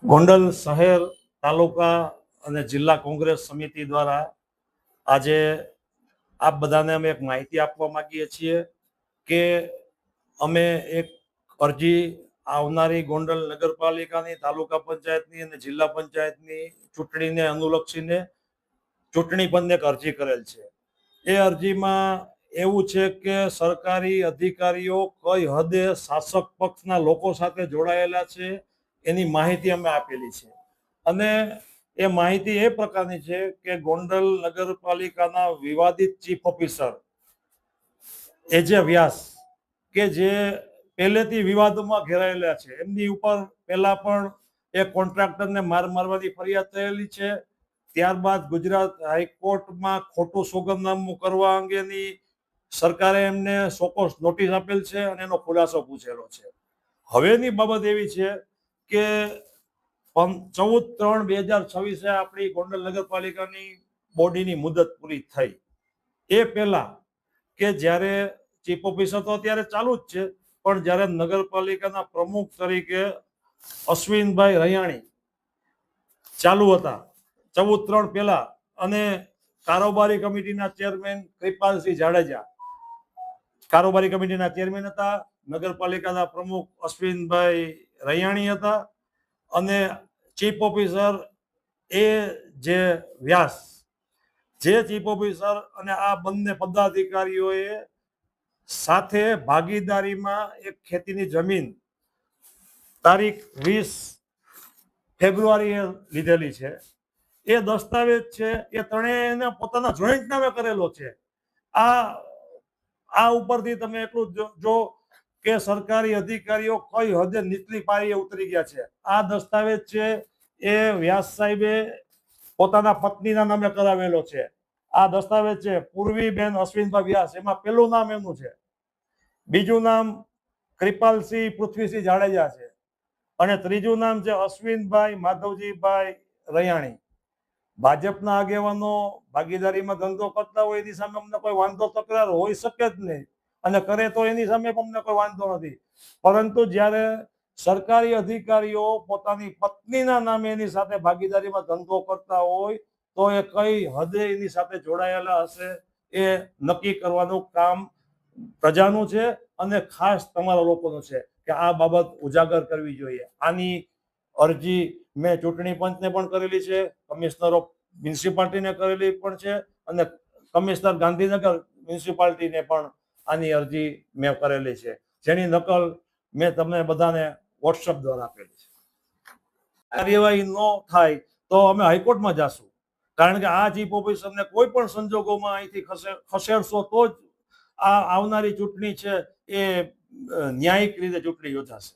ગોંડલ શહેર તાલુકા અને જિલ્લા કોંગ્રેસ સમિતિ દ્વારા આજે આપ બધાને અમે એક માહિતી આપવા માંગીએ છીએ કે અમે એક અરજી આવનારી ગોંડલ નગરપાલિકાની, તાલુકા પંચાયતની અને જિલ્લા પંચાયતની ચૂંટણીને અનુલક્ષીને ચૂંટણી પંચને એક અરજી કરેલ છે. એ અરજીમાં એવું છે કે સરકારી અધિકારીઓ કઈ હદે શાસક પક્ષના લોકો સાથે જોડાયેલા છે એની માહિતી અમે આપેલી છે. અને એ માહિતી એ પ્રકારની છે કે ગોંડલ નગરપાલિકાના વિવાદિત ચીફ ઓફિસર એજે વ્યાસ કે જે પહેલેથી વિવાદોમાં ઘેરાયેલા છે, એમની ઉપર પહેલા પણ એક કોન્ટ્રાક્ટરને મારવાની ફરિયાદ થયેલી છે. ત્યારબાદ ગુજરાત હાઈકોર્ટમાં ખોટું સોગંદનામું કરવા અંગેની સરકારે એમને ચોક્કસ નોટિસ આપેલ છે અને એનો ખુલાસો પૂછેલો છે. હવેની બાબત એવી છે કે 14/3/2026 આપણી ગોંડલ નગરપાલિકાની બોડીની મુદત પૂરી થઈ. એ પહેલા કે જ્યારે ચીફ ઓફિસર તો અત્યારે ચાલુ જ છે, પણ જ્યારે નગરપાલિકાના પ્રમુખ તરીકે અશ્વિનભાઈ રૈયાણી ચાલુ હતા 14/3 પહેલા, અને કારોબારી કમિટીના ચેરમેન કૃપાલસિંહ જાડેજા કારોબારી કમિટીના ચેરમેન હતા, નગરપાલિકાના પ્રમુખ અશ્વિનભાઈ રૈયાણી હતા, અને ચીફ ઓફિસર એ જે વ્યાસ, જે ચીફ ઓફિસર અને આ બંને પદાધિકારીઓએ સાથે ભાગીદારીમાં એક ખેતીની જમીન તારીખ 20 ફેબ્રુઆરીએ લીધેલી છે. એ દસ્તાવેજ છે એ ત્રણેયને પોતાના જોઈન્ટ નામે કરેલો છે. આ ઉપરથી તમે એટલું જો કે સરકારી અધિકારીઓ કઈ હદે નીચલી પારીએ ઉતરી ગયા છે. આ દસ્તાવેજ છે એ વ્યાસ સાહેબે પોતાના પત્નીના નામે કરાવેલો છે. આ દસ્તાવેજ છે પૂર્વીબેન અશ્વિનભાઈ વ્યાસ, એમાં પહેલું નામ એમનું છે, બીજું નામ કૃપાલસિંહ પૃથ્વીસિંહ જાડેજા છે, અને ત્રીજું નામ છે અશ્વિનભાઈ માધવજીભાઈ રૈયાણી. ભાજપના આગેવાનો ભાગીદારીમાં ધંધો કરતા હોય એની સામે અમને કોઈ વાંધો તકરાર હોઈ શકે જ નહીં, અને કરે તો એની સામે અમને કોઈ વાંધો નથી. પરંતુ જ્યારે સરકારી અધિકારીઓ પોતાની પત્નીના નામે એની સાથે ભાગીદારીમાં ધંધો કરતા હોય તો એ કઈ હદે એની સાથે જોડાયેલા હશે એ નક્કી કરવાનું કામ પ્રજાનું છે, અને ખાસ તમારા લોકોનું છે કે આ બાબત ઉજાગર કરવી જોઈએ. આની અરજી મેં ચૂંટણી પંચને પણ કરેલી છે, કમિશનર ઓફ મ્યુનિસિપાલિટીને કરેલી પણ છે, અને કમિશનર ગાંધીનગર મ્યુનિસિપાલિટીને પણ આની અરજી મેં કરેલી છે, જેની નકલ મેં તમને બધાને વોટ્સઅપ દ્વારા આપેલી છે. કાર્યવાહી ન થાય તો અમે હાઈકોર્ટમાં જશું, કારણ કે આ ચીફ ઓફિસરને કોઈ પણ સંજોગોમાં અહીંથી ખસેડશો તો જ આ આવનારી ચૂંટણી છે એ ન્યાયિક રીતે ચૂંટણી યોજાશે.